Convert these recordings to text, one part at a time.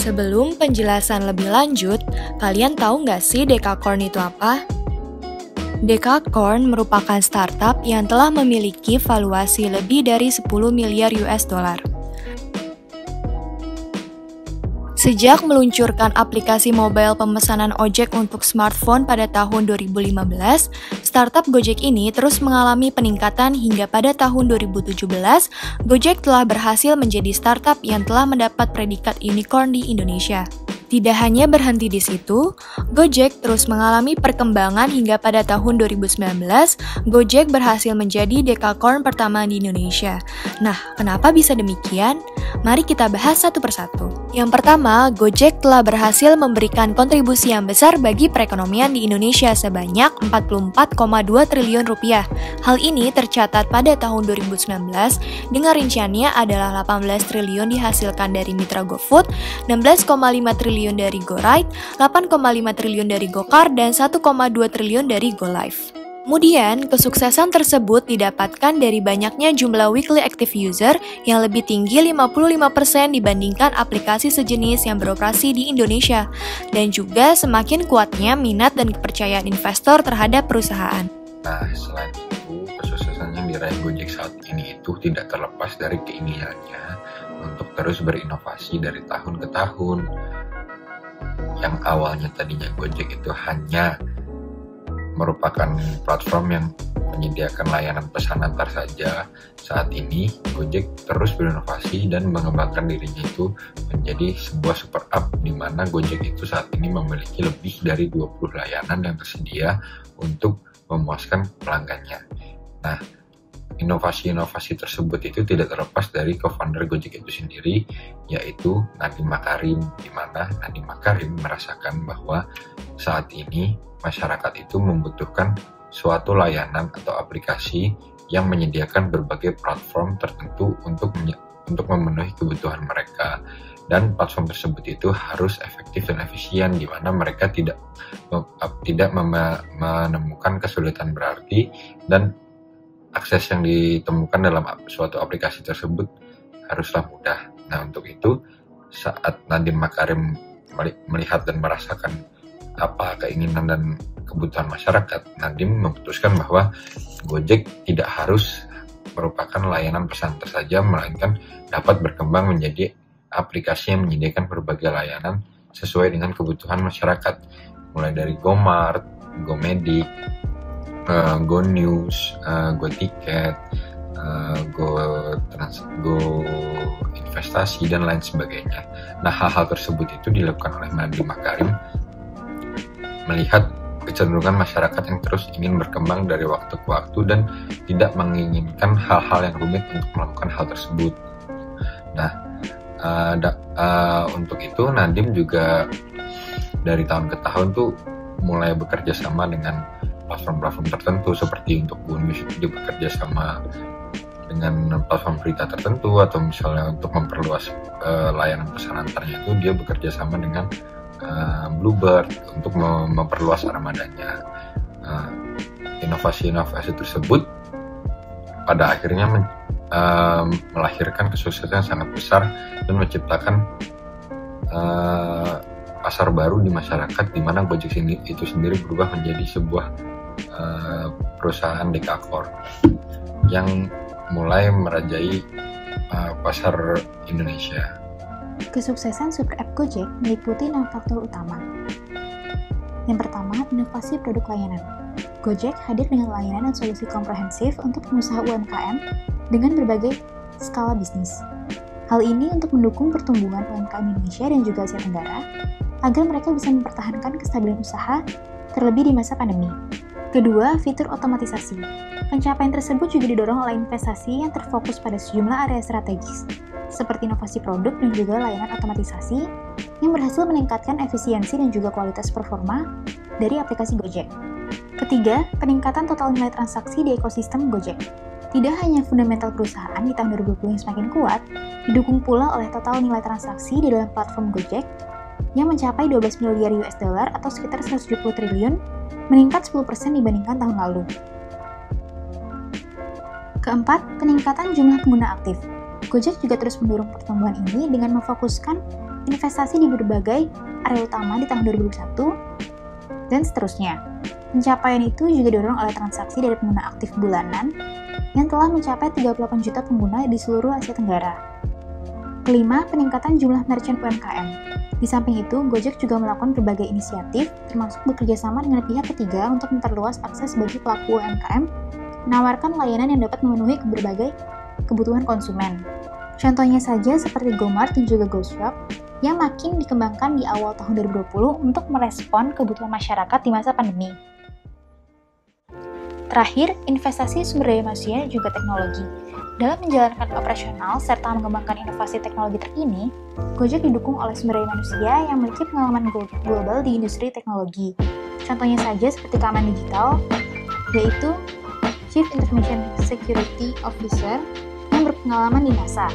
Sebelum penjelasan lebih lanjut, kalian tahu nggak sih Dekakorn itu apa? Dekakorn merupakan startup yang telah memiliki valuasi lebih dari 10 miliar US dollar. Sejak meluncurkan aplikasi mobile pemesanan ojek untuk smartphone pada tahun 2015, startup Gojek ini terus mengalami peningkatan hingga pada tahun 2017, Gojek telah berhasil menjadi startup yang telah mendapat predikat unicorn di Indonesia. Tidak hanya berhenti di situ, Gojek terus mengalami perkembangan hingga pada tahun 2019, Gojek berhasil menjadi Dekakorn pertama di Indonesia. Nah, kenapa bisa demikian? Mari kita bahas satu persatu. Yang pertama, Gojek telah berhasil memberikan kontribusi yang besar bagi perekonomian di Indonesia sebanyak 44,2 triliun rupiah. Hal ini tercatat pada tahun 2019 dengan rinciannya adalah 18 triliun dihasilkan dari mitra GoFood, 16,5 triliun dari GoRide, 8,5 triliun dari GoCar, dan 1,2 triliun dari GoLive. Kemudian, kesuksesan tersebut didapatkan dari banyaknya jumlah weekly active user yang lebih tinggi 55% dibandingkan aplikasi sejenis yang beroperasi di Indonesia, dan juga semakin kuatnya minat dan kepercayaan investor terhadap perusahaan. Nah, selain itu, kesuksesan yang diraih Gojek saat ini itu tidak terlepas dari keinginannya untuk terus berinovasi dari tahun ke tahun. Yang awalnya tadinya Gojek itu hanya merupakan platform yang menyediakan layanan pesan antar saja, saat ini Gojek terus berinovasi dan mengembangkan dirinya itu menjadi sebuah super app di mana Gojek itu saat ini memiliki lebih dari 20 layanan yang tersedia untuk memuaskan pelanggannya. Nah, inovasi-inovasi tersebut itu tidak terlepas dari co-founder Gojek itu sendiri, yaitu Nadiem Makarim, di mana Nadiem Makarim merasakan bahwa saat ini masyarakat itu membutuhkan suatu layanan atau aplikasi yang menyediakan berbagai platform tertentu untuk memenuhi kebutuhan mereka, dan platform tersebut itu harus efektif dan efisien, di mana mereka tidak menemukan kesulitan berarti, dan akses yang ditemukan dalam suatu aplikasi tersebut haruslah mudah. Nah, untuk itu saat Nadiem Makarim melihat dan merasakan apa keinginan dan kebutuhan masyarakat, Nadiem memutuskan bahwa Gojek tidak harus merupakan layanan pesan antar saja, melainkan dapat berkembang menjadi aplikasi yang menyediakan berbagai layanan sesuai dengan kebutuhan masyarakat, mulai dari GoMart, GoMedik, GoNews, GoTiket, GoInvestasi, dan lain sebagainya. Nah, hal-hal tersebut itu dilakukan oleh Nadiem Makarim melihat kecenderungan masyarakat yang terus ingin berkembang dari waktu ke waktu dan tidak menginginkan hal-hal yang rumit untuk melakukan hal tersebut. Nah, untuk itu Nadiem juga dari tahun ke tahun tuh mulai bekerja sama dengan platform-platform tertentu, seperti untuk GoNews dia bekerja sama dengan platform berita tertentu, atau misalnya untuk memperluas layanan pesan antarnya itu dia bekerja sama dengan Bluebird untuk memperluas armadanya. Inovasi-inovasi tersebut pada akhirnya melahirkan kesuksesan yang sangat besar dan menciptakan pasar baru di masyarakat, di mana Gojek itu sendiri berubah menjadi sebuah perusahaan Dekakorn yang mulai merajai pasar Indonesia. Kesuksesan super app Gojek meliputi 6 faktor utama. Yang pertama, inovasi produk layanan. Gojek hadir dengan layanan dan solusi komprehensif untuk pengusaha UMKM dengan berbagai skala bisnis. Hal ini untuk mendukung pertumbuhan UMKM Indonesia dan juga Asia Tenggara, agar mereka bisa mempertahankan kestabilan usaha, terlebih di masa pandemi. Kedua, fitur otomatisasi. Pencapaian tersebut juga didorong oleh investasi yang terfokus pada sejumlah area strategis, seperti inovasi produk dan juga layanan otomatisasi yang berhasil meningkatkan efisiensi dan juga kualitas performa dari aplikasi Gojek. Ketiga, peningkatan total nilai transaksi di ekosistem Gojek. Tidak hanya fundamental perusahaan di tahun 2020 yang semakin kuat, didukung pula oleh total nilai transaksi di dalam platform Gojek yang mencapai 12 miliar US dollar atau sekitar 170 triliun, meningkat 10% dibandingkan tahun lalu. Keempat, peningkatan jumlah pengguna aktif. Gojek juga terus mendorong pertumbuhan ini dengan memfokuskan investasi di berbagai area utama di tahun 2021, dan seterusnya. Pencapaian itu juga didorong oleh transaksi dari pengguna aktif bulanan yang telah mencapai 38 juta pengguna di seluruh Asia Tenggara. Kelima, peningkatan jumlah merchant UMKM. Di samping itu, Gojek juga melakukan berbagai inisiatif, termasuk bekerja sama dengan pihak ketiga untuk memperluas akses bagi pelaku UMKM, menawarkan layanan yang dapat memenuhi berbagai kebutuhan konsumen. Contohnya saja seperti GoMart dan juga GoShop, yang makin dikembangkan di awal tahun 2020 untuk merespon kebutuhan masyarakat di masa pandemi. Terakhir, investasi sumber daya manusia dan juga teknologi. Dalam menjalankan operasional serta mengembangkan inovasi teknologi terkini, Gojek didukung oleh sumber daya manusia yang memiliki pengalaman global di industri teknologi. Contohnya saja seperti keamanan digital, yaitu Chief Information Security Officer yang berpengalaman di NASA.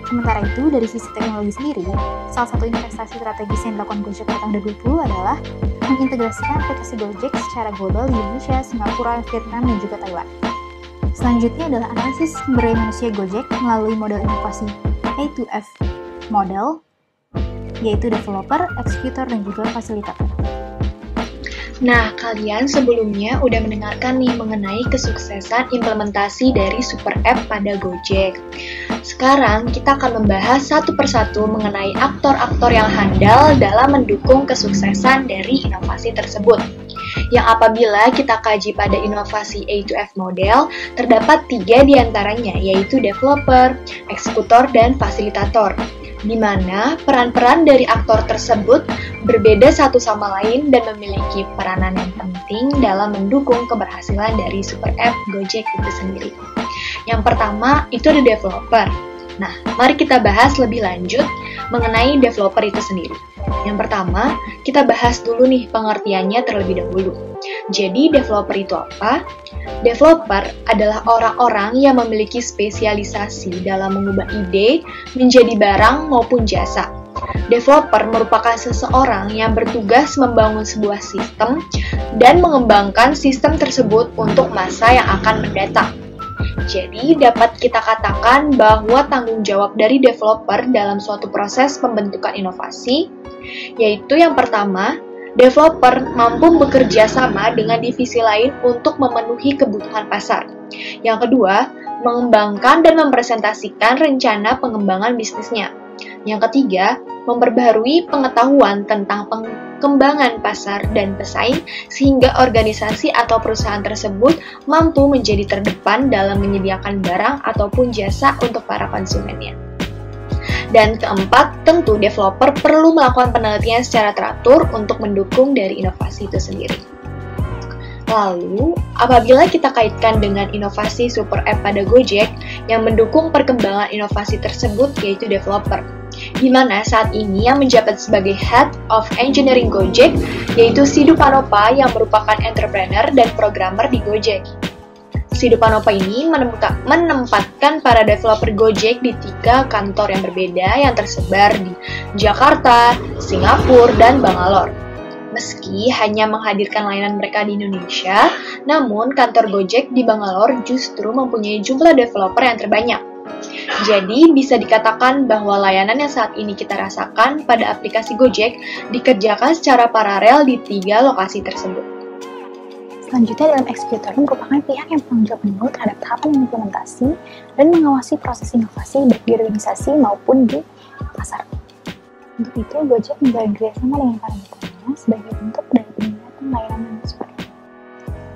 Sementara itu, dari sisi teknologi sendiri, salah satu investasi strategis yang dilakukan Gojek pada tahun 2020 adalah mengintegrasikan aplikasi Gojek secara global di Indonesia, Singapura, Vietnam, dan juga Taiwan. Selanjutnya adalah analisis sumber daya manusia Gojek melalui model inovasi A2F model, yaitu developer, executor, dan juga fasilitator. Nah, kalian sebelumnya udah mendengarkan nih mengenai kesuksesan implementasi dari Super App pada Gojek. Sekarang kita akan membahas satu persatu mengenai aktor-aktor yang handal dalam mendukung kesuksesan dari inovasi tersebut. Yang apabila kita kaji pada inovasi A2F model, terdapat 3 diantaranya, yaitu developer, eksekutor, dan fasilitator, di mana peran-peran dari aktor tersebut berbeda satu sama lain dan memiliki peranan yang penting dalam mendukung keberhasilan dari Super App Gojek itu sendiri. Yang pertama, itu ada developer. Nah, mari kita bahas lebih lanjut mengenai developer itu sendiri. Yang pertama, kita bahas dulu nih pengertiannya terlebih dahulu. Jadi, developer itu apa? Developer adalah orang-orang yang memiliki spesialisasi dalam mengubah ide menjadi barang maupun jasa. Developer merupakan seseorang yang bertugas membangun sebuah sistem dan mengembangkan sistem tersebut untuk masa yang akan mendatang. Jadi, dapat kita katakan bahwa tanggung jawab dari developer dalam suatu proses pembentukan inovasi, yaitu yang pertama, developer mampu bekerja sama dengan divisi lain untuk memenuhi kebutuhan pasar. Yang kedua, mengembangkan dan mempresentasikan rencana pengembangan bisnisnya. Yang ketiga, memperbaharui pengetahuan tentang pengembangan pasar dan pesaing sehingga organisasi atau perusahaan tersebut mampu menjadi terdepan dalam menyediakan barang ataupun jasa untuk para konsumennya. Dan keempat, tentu developer perlu melakukan penelitian secara teratur untuk mendukung dari inovasi itu sendiri. Lalu, apabila kita kaitkan dengan inovasi Super App pada Gojek yang mendukung perkembangan inovasi tersebut yaitu developer, di mana saat ini yang menjabat sebagai Head of Engineering Gojek yaitu Sidhu Panopa yang merupakan entrepreneur dan programmer di Gojek. Sidhu Panopa ini menempatkan para developer Gojek di 3 kantor yang berbeda yang tersebar di Jakarta, Singapura, dan Bangalore. Meski hanya menghadirkan layanan mereka di Indonesia, namun kantor Gojek di Bangalore justru mempunyai jumlah developer yang terbanyak. Jadi, bisa dikatakan bahwa layanan yang saat ini kita rasakan pada aplikasi Gojek dikerjakan secara paralel di 3 lokasi tersebut. Selanjutnya, dalam eksekutor merupakan pihak yang bertanggung jawab penuh terhadap tahapan implementasi dan mengawasi proses inovasi baik di organisasi maupun di pasar. Untuk itu, Gojek menjalin kerjasama dengan para mitranya sebagai bentuk dari peningkatan layanan yang seperti ini.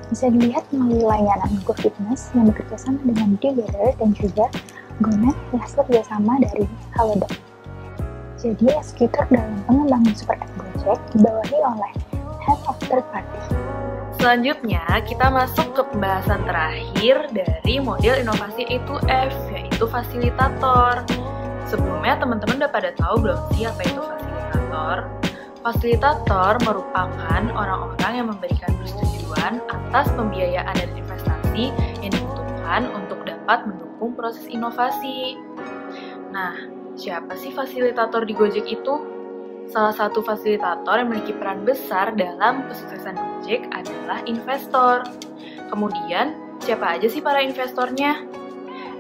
Bisa dilihat melalui layanan GoFitness yang bekerjasama dengan Together dan juga GoNet yang hasil kerjasama dari Halodoc. Jadi, eksekutor dalam pengembangan Super App Gojek dibawahi oleh Head of Third Party. Selanjutnya, kita masuk ke pembahasan terakhir dari model inovasi A2F, yaitu fasilitator. Sebelumnya, teman-teman udah pada tahu belum sih apa itu fasilitator? Fasilitator merupakan orang-orang yang memberikan persetujuan atas pembiayaan dan investasi yang dibutuhkan untuk dapat mendukung proses inovasi. Nah, siapa sih fasilitator di Gojek itu? Salah satu fasilitator yang memiliki peran besar dalam kesuksesan Gojek adalah investor. Kemudian, siapa aja sih para investornya?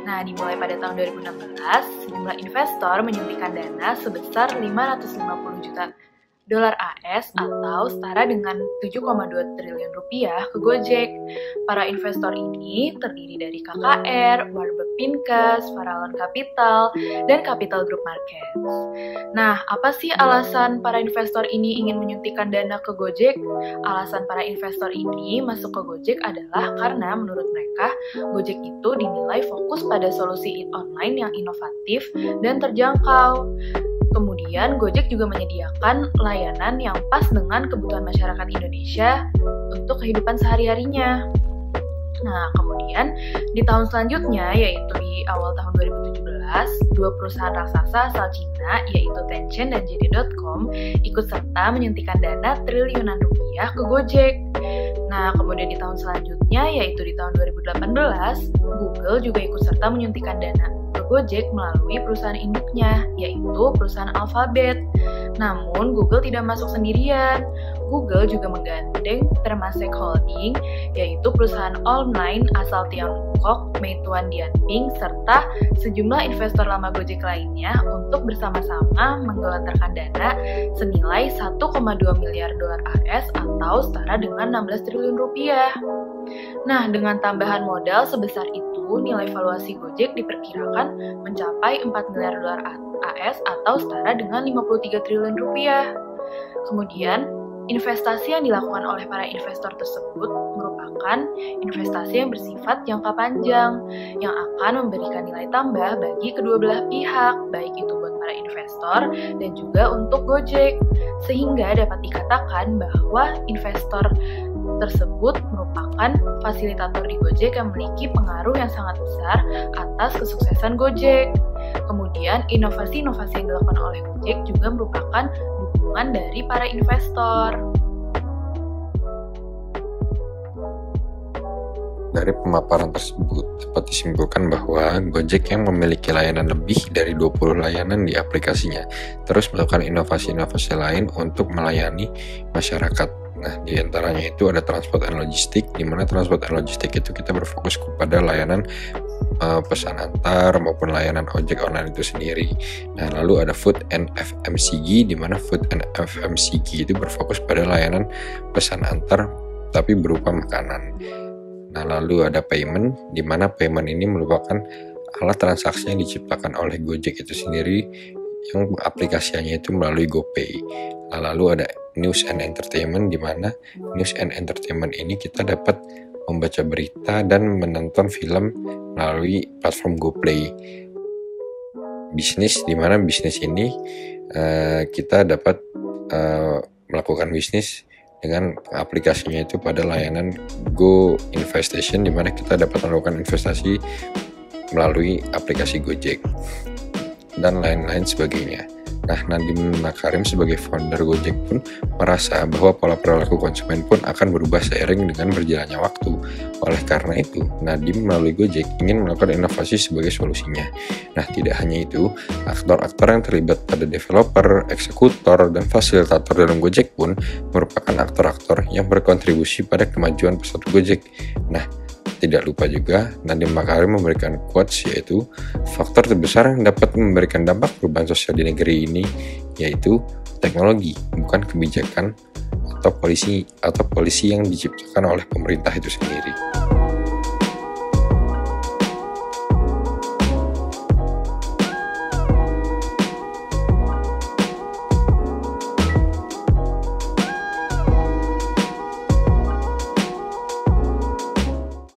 Nah, dimulai pada tahun 2016, sejumlah investor menyuntikkan dana sebesar 550 juta dolar AS atau setara dengan 7,2 triliun rupiah ke Gojek. Para investor ini terdiri dari KKR, Warburg Pincus, Farallon Capital, dan Capital Group Markets. Nah, apa sih alasan para investor ini ingin menyuntikkan dana ke Gojek? Alasan para investor ini masuk ke Gojek adalah karena menurut mereka, Gojek itu dinilai fokus pada solusi online yang inovatif dan terjangkau. Kemudian, Gojek juga menyediakan layanan yang pas dengan kebutuhan masyarakat Indonesia untuk kehidupan sehari-harinya. Nah, kemudian di tahun selanjutnya, yaitu di awal tahun 2017, dua perusahaan raksasa asal Cina, yaitu Tencent dan JD.com, ikut serta menyuntikkan dana triliunan rupiah ke Gojek. Nah, kemudian di tahun selanjutnya, yaitu di tahun 2018, Google juga ikut serta menyuntikkan dana ke Gojek melalui perusahaan induknya, yaitu perusahaan Alphabet. Namun, Google tidak masuk sendirian. Google juga menggandeng Temasek Holding, yaitu perusahaan online asal Tiongkok, Meituan Dianping, serta sejumlah investor lama Gojek lainnya untuk bersama-sama menggelontorkan dana senilai 1,2 miliar dolar AS atau setara dengan 16 triliun rupiah. Nah, dengan tambahan modal sebesar itu, nilai valuasi Gojek diperkirakan mencapai 4 miliar dolar AS atau setara dengan 53 triliun rupiah. Kemudian, investasi yang dilakukan oleh para investor tersebut merupakan investasi yang bersifat jangka panjang yang akan memberikan nilai tambah bagi kedua belah pihak, baik itu buat para investor dan juga untuk Gojek. Sehingga dapat dikatakan bahwa investor tersebut merupakan fasilitator di Gojek yang memiliki pengaruh yang sangat besar atas kesuksesan Gojek. Kemudian, inovasi-inovasi yang dilakukan oleh Gojek juga merupakan dukungan dari para investor. Dari pemaparan tersebut, dapat disimpulkan bahwa Gojek yang memiliki layanan lebih dari 20 layanan di aplikasinya, terus melakukan inovasi-inovasi lain untuk melayani masyarakat. Nah, di antaranya itu ada transport and logistik, di mana transport and logistik itu kita berfokus kepada layanan pesan antar maupun layanan ojek online itu sendiri. Nah, lalu ada food and FMCG, di mana food and FMCG itu berfokus pada layanan pesan antar tapi berupa makanan. Nah, lalu ada payment, di mana payment ini merupakan alat transaksi yang diciptakan oleh Gojek itu sendiri yang aplikasinya itu melalui GoPay. Nah, lalu ada news and entertainment, di mana news and entertainment ini kita dapat membaca berita dan menonton film melalui platform GoPlay. Bisnis, di mana bisnis ini kita dapat melakukan bisnis dengan aplikasinya itu pada layanan Go Investation, di mana kita dapat melakukan investasi melalui aplikasi Gojek dan lain-lain sebagainya. Nah, Nadiem Makarim sebagai founder Gojek pun merasa bahwa pola perilaku konsumen pun akan berubah seiring dengan berjalannya waktu. Oleh karena itu, Nadiem melalui Gojek ingin melakukan inovasi sebagai solusinya. Nah, tidak hanya itu, aktor-aktor yang terlibat pada developer, eksekutor, dan fasilitator dalam Gojek pun merupakan aktor-aktor yang berkontribusi pada kemajuan pesat Gojek. Nah, tidak lupa juga, Nadiem Makarim memberikan quotes, yaitu faktor terbesar yang dapat memberikan dampak perubahan sosial di negeri ini yaitu teknologi, bukan kebijakan atau polisi yang diciptakan oleh pemerintah itu sendiri.